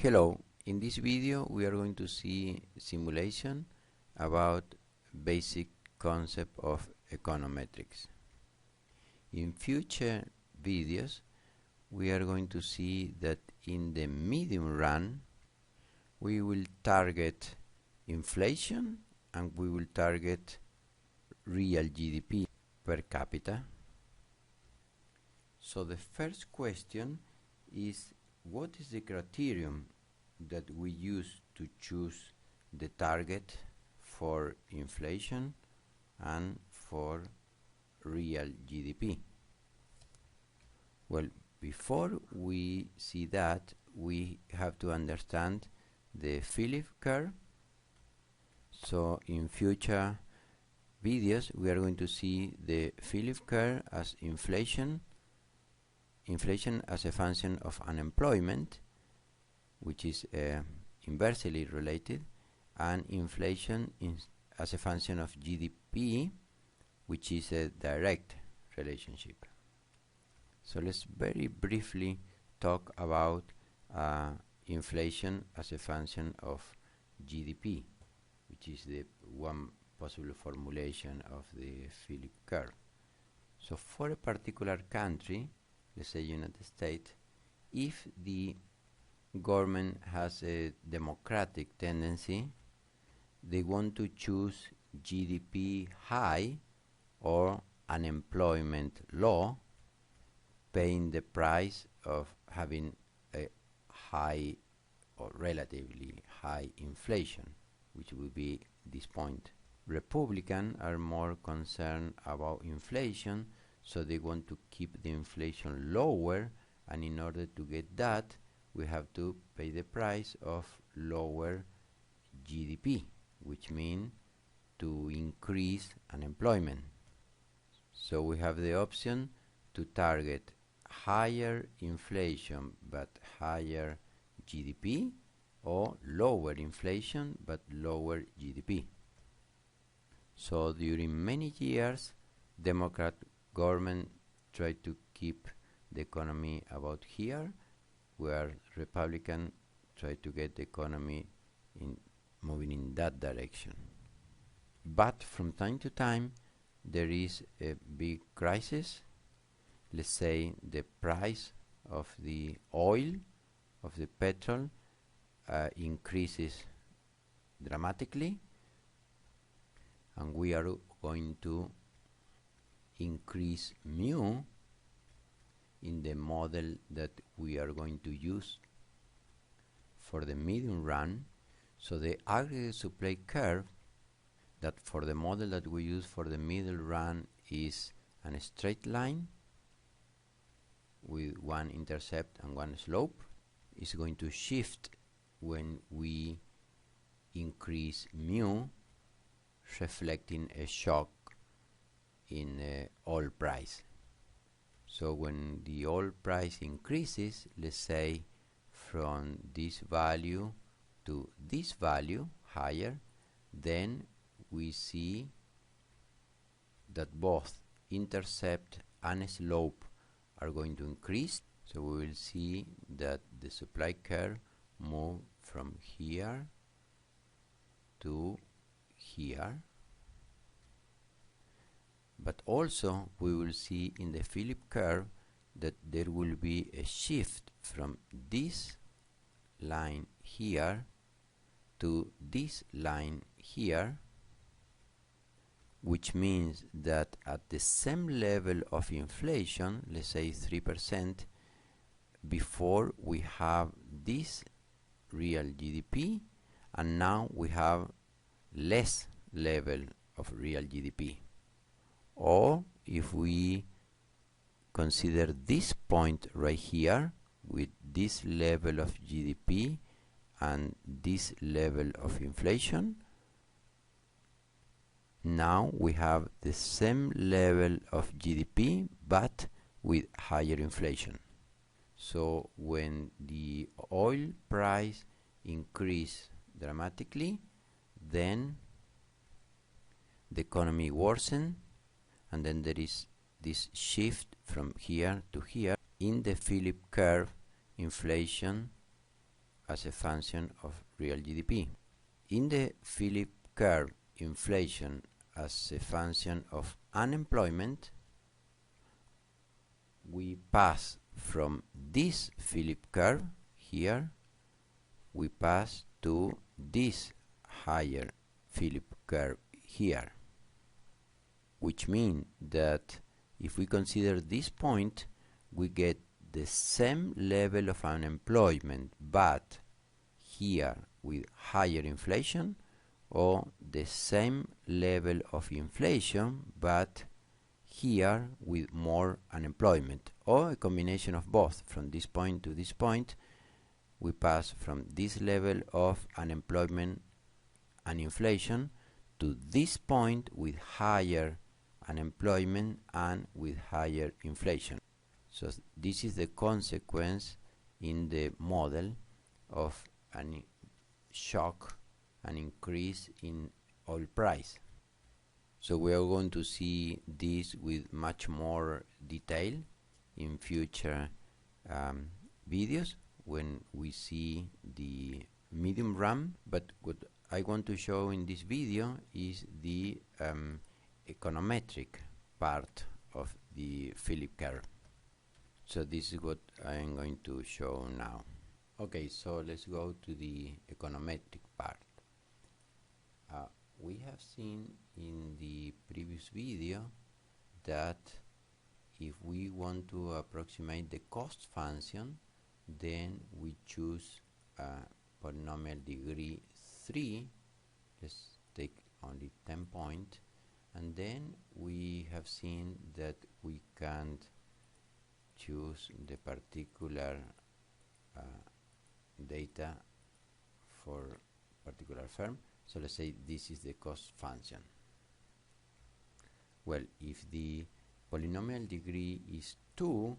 Hello, in this video we are going to see simulation about basic concept of econometrics. In future videos we are going to see that in the medium run we will target inflation and we will target real GDP per capita. So the first question is, what is the criterion that we use to choose the target for inflation and for real GDP? Well, before we see that, we have to understand the Philip curve. So in future videos we are going to see the Philip curve as inflation as a function of unemployment, which is inversely related, and inflation as a function of GDP, which is a direct relationship. So let's very briefly talk about inflation as a function of GDP, which is the one possible formulation of the Philip curve. So for a particular country, let's say United States, if the government has a democratic tendency, they want to choose GDP high or unemployment low, paying the price of having a high or relatively high inflation, which would be this point. Republicans are more concerned about inflation, so they want to keep the inflation lower, and in order to get that we have to pay the price of lower GDP, which means to increase unemployment. So we have the option to target higher inflation but higher GDP, or lower inflation but lower GDP. So during many years Democrat government tried to keep the economy about here, where Republican tried to get the economy moving in that direction. But from time to time there is a big crisis. Let's say the price of the oil, of the petrol, increases dramatically, and we are going to increase mu in the model that we are going to use for the medium run. So the aggregate supply curve, that for the model that we use for the middle run, is a straight line with one intercept and one slope, is going to shift when we increase mu, reflecting a shock in oil price. So when the oil price increases, let's say from this value to this value higher, then we see that both intercept and slope are going to increase. So we will see that the supply curve move from here to here. But also we will see in the Philip curve that there will be a shift from this line here to this line here, which means that at the same level of inflation, let's say 3%, before we have this real GDP, and now we have less level of real GDP. Or if we consider this point right here with this level of GDP and this level of inflation, now we have the same level of GDP but with higher inflation. So when the oil price increases dramatically, then the economy worsens, and then there is this shift from here to here. In the Philip curve, inflation as a function of real GDP. In the Philip curve, inflation as a function of unemployment, we pass from this Philip curve here, we pass to this higher Philip curve here, which means that if we consider this point, we get the same level of unemployment, but here with higher inflation, or the same level of inflation, but here with more unemployment, or a combination of both. From this point to this point, we pass from this level of unemployment and inflation to this point with higher unemployment and with higher inflation. So this is the consequence in the model of an shock, an increase in oil price. So we are going to see this with much more detail in future videos when we see the medium run. But what I want to show in this video is the econometric part of the Philip curve. So this is what I am going to show now. Okay, so let's go to the econometric part. We have seen in the previous video that if we want to approximate the cost function, then we choose polynomial degree 3. Let's take only 10 points, and then we have seen that we can't choose the particular data for particular firm. So let's say this is the cost function. Well, if the polynomial degree is 2,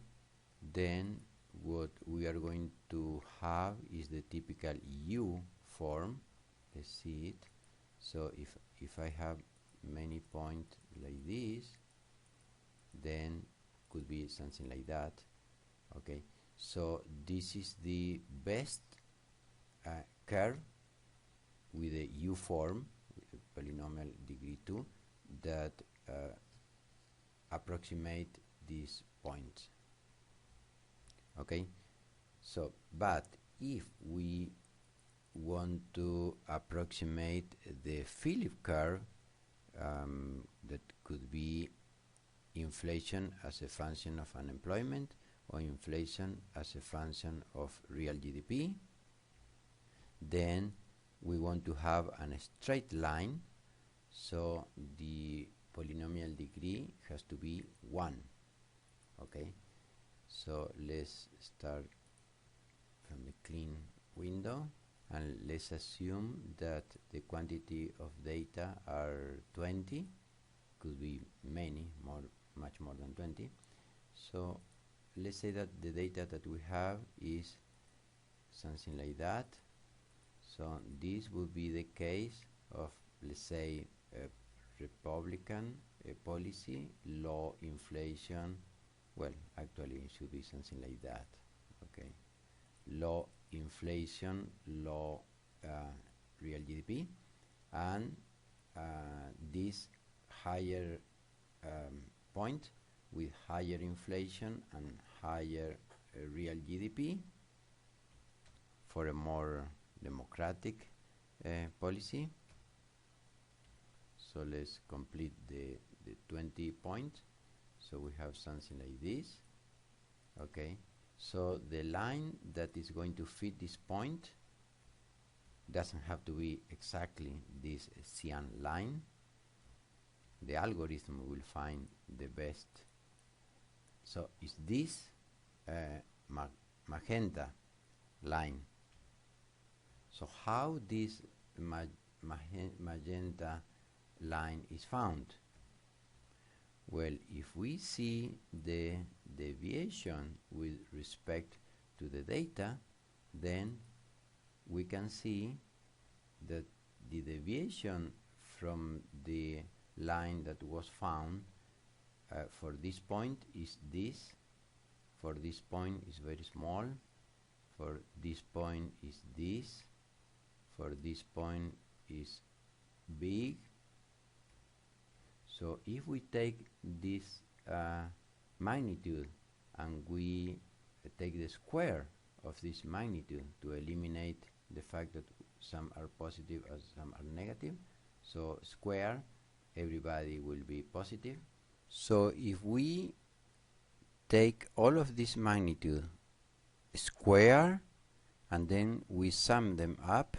then what we are going to have is the typical U form. Let's see it. So if I have many points like this, then could be something like that. Okay, so this is the best curve with a U form, with a polynomial degree 2, that approximate these points. Okay, so but if we want to approximate the Philip curve, that could be inflation as a function of unemployment, or inflation as a function of real GDP, then we want to have a straight line, so the polynomial degree has to be 1. Okay, so let's start from the clean window, and let's assume that the quantity of data are 20, could be many, much more than 20. So let's say that the data that we have is something like that. So this would be the case of, let's say, a Republican policy, low inflation. Well, actually it should be something like that. Okay, low inflation, low real GDP, and this higher point with higher inflation and higher real GDP for a more democratic policy. So let's complete the 20 points. So we have something like this. Okay, so the line that is going to fit this point doesn't have to be exactly this cyan line. The algorithm will find the best. So it's this magenta line. So how this magenta line is found? Well, if we see the deviation with respect to the data, then we can see that the deviation from the line that was found for this point is this. For this point is very small. for this point is this, for this point is big. So if we take this magnitude and we take the square of this magnitude to eliminate the fact that some are positive and some are negative, so square, everybody will be positive. So if we take all of this magnitude square and then we sum them up,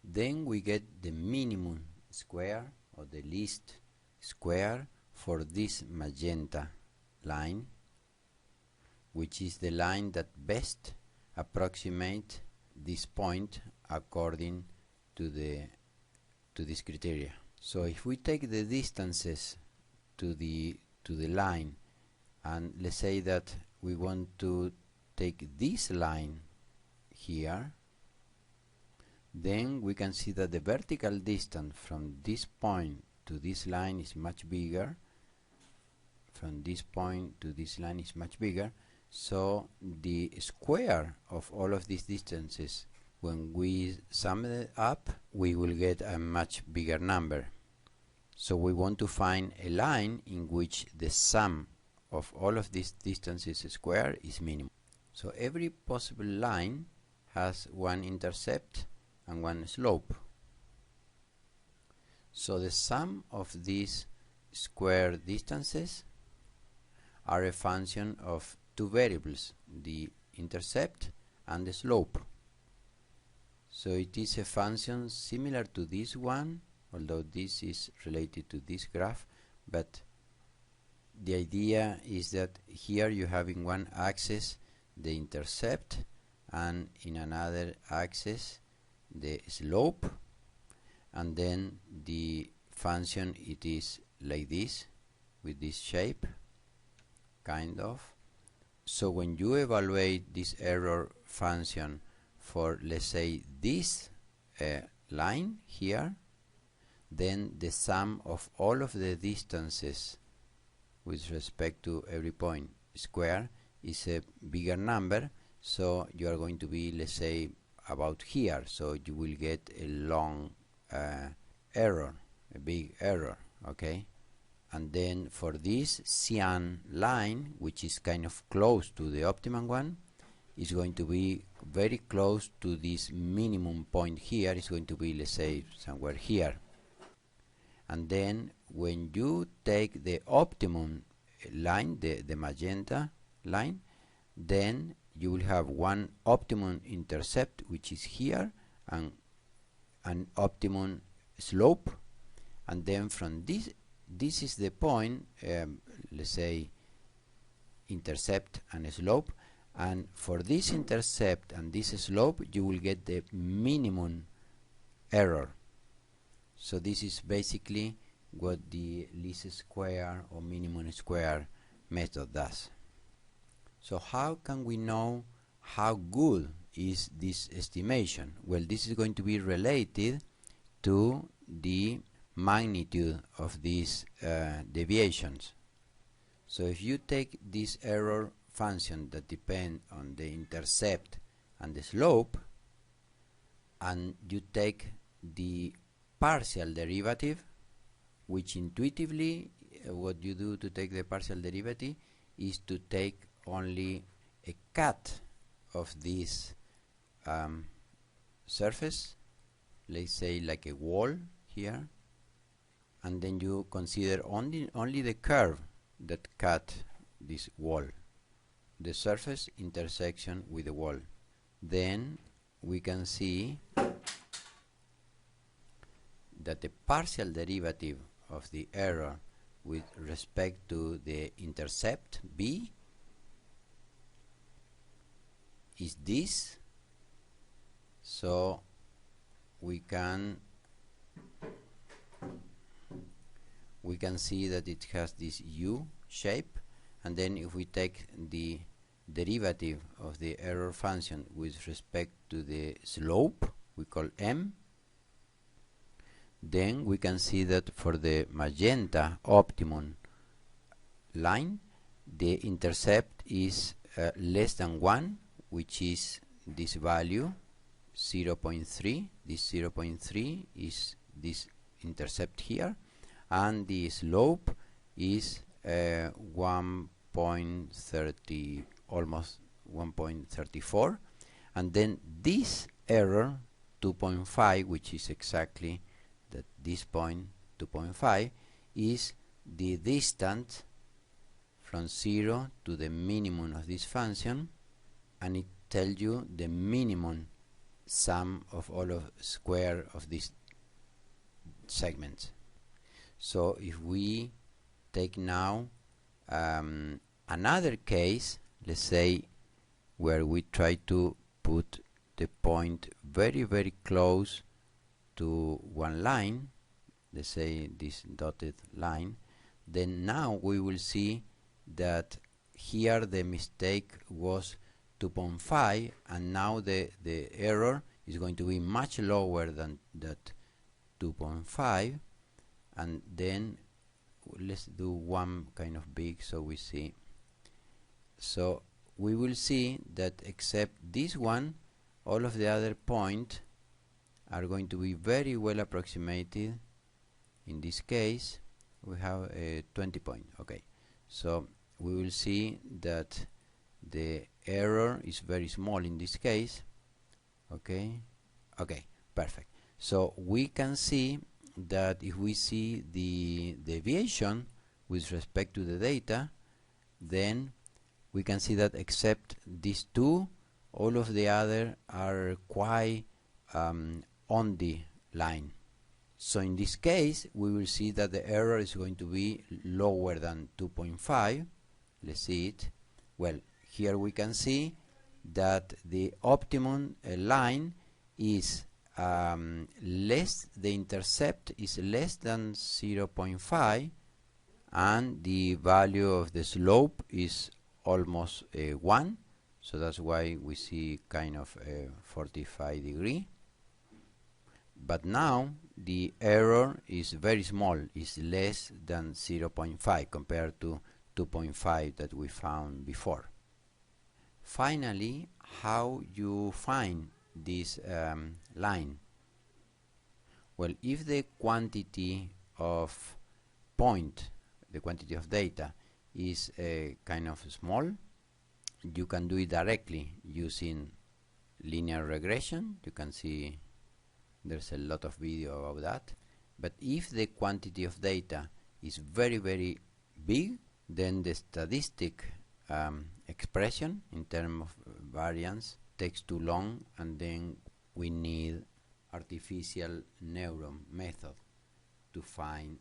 then we get the minimum square or the least square for this magenta line, which is the line that best approximates this point according to this criteria. So if we take the distances to the line, and let's say that we want to take this line here, then we can see that the vertical distance from this point to this line is much bigger. From this point to this line is much bigger. So the square of all of these distances, when we sum it up, we will get a much bigger number. So we want to find a line in which the sum of all of these distances square is minimum. So every possible line has one intercept and one slope. So the sum of these square distances are a function of two variables, the intercept and the slope. So it is a function similar to this one, although this is related to this graph, but the idea is that here you have in one axis the intercept and in another axis the slope, and then the function it is like this with this shape kind of. So when you evaluate this error function for, let's say, this line here, then the sum of all of the distances with respect to every point square is a bigger number, so you are going to be, let's say, about here, so you will get a long error, a big error, okay? And then for this cyan line, which is kind of close to the optimum one, is going to be very close to this minimum point here. It's going to be, let's say, somewhere here. And then when you take the optimum line, the magenta line, then you will have one optimum intercept, which is here, and an optimum slope. And then from this is the point, let's say, intercept and slope, and for this intercept and this slope you will get the minimum error. So this is basically what the least square or minimum square method does. So how can we know how good is this estimation? Well, this is going to be related to the magnitude of these deviations. So if you take this error function that depend on the intercept and the slope, and you take the partial derivative, which intuitively what you do to take the partial derivative is to take only a cut of this surface, let's say like a wall here, and then you consider only the curve that cut this wall, the surface intersection with the wall. Then we can see that the partial derivative of the error with respect to the intercept b is this. So we can see that it has this U shape, and then if we take the derivative of the error function with respect to the slope, we call m, then we can see that for the magenta optimum line, the intercept is less than 1, which is this value 0.3. This 0.3 is this intercept here, and the slope is 1.30, almost 1.34, and then this error 2.5, which is exactly that this point 2.5, is the distance from 0 to the minimum of this function, and it tells you the minimum sum of all of square of these segments. So if we take now another case, let's say where we try to put the point very very close to one line, let's say this dotted line, then now we will see that here the mistake was 2.5, and now the error is going to be much lower than that 2.5. and then let's do one kind of big so we see. So we will see that except this one, all of the other points are going to be very well approximated. In this case we have a 20 point. Okay, so we will see that the error is very small in this case. Okay, perfect. So we can see that if we see the deviation with respect to the data, then we can see that except these two, all of the other are quite on the line. So in this case we will see that the error is going to be lower than 2.5. Let's see it. Well, here we can see that the optimum line is less, the intercept is less than 0.5, and the value of the slope is almost 1, so that's why we see kind of 45 degree. But now the error is very small, is less than 0.5 compared to 2.5 that we found before. Finally, how you find this line? Well, if the quantity of the quantity of data is kind of small, you can do it directly using linear regression. You can see there's a lot of video about that. But if the quantity of data is very very big, then the statistic expression in terms of variance takes too long, and then we need artificial neuron method to find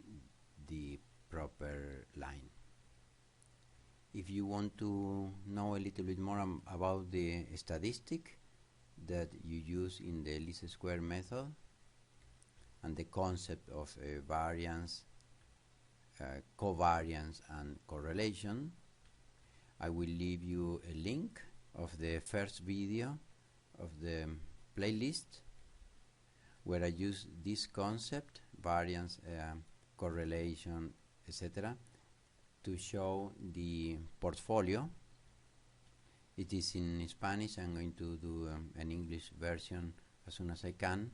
the proper line. If you want to know a little bit more about the statistic that you use in the least square method and the concept of variance, covariance and correlation, I will leave you a link of the first video of the playlist where I use this concept, variance, correlation, etc., to show the portfolio. It is in Spanish. I'm going to do an English version as soon as I can,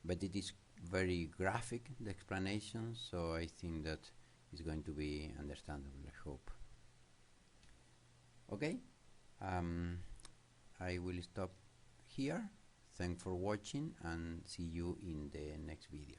but it is very graphic, the explanation, so I think that it's going to be understandable, I hope. Okay, I will stop here. Thanks for watching and see you in the next video.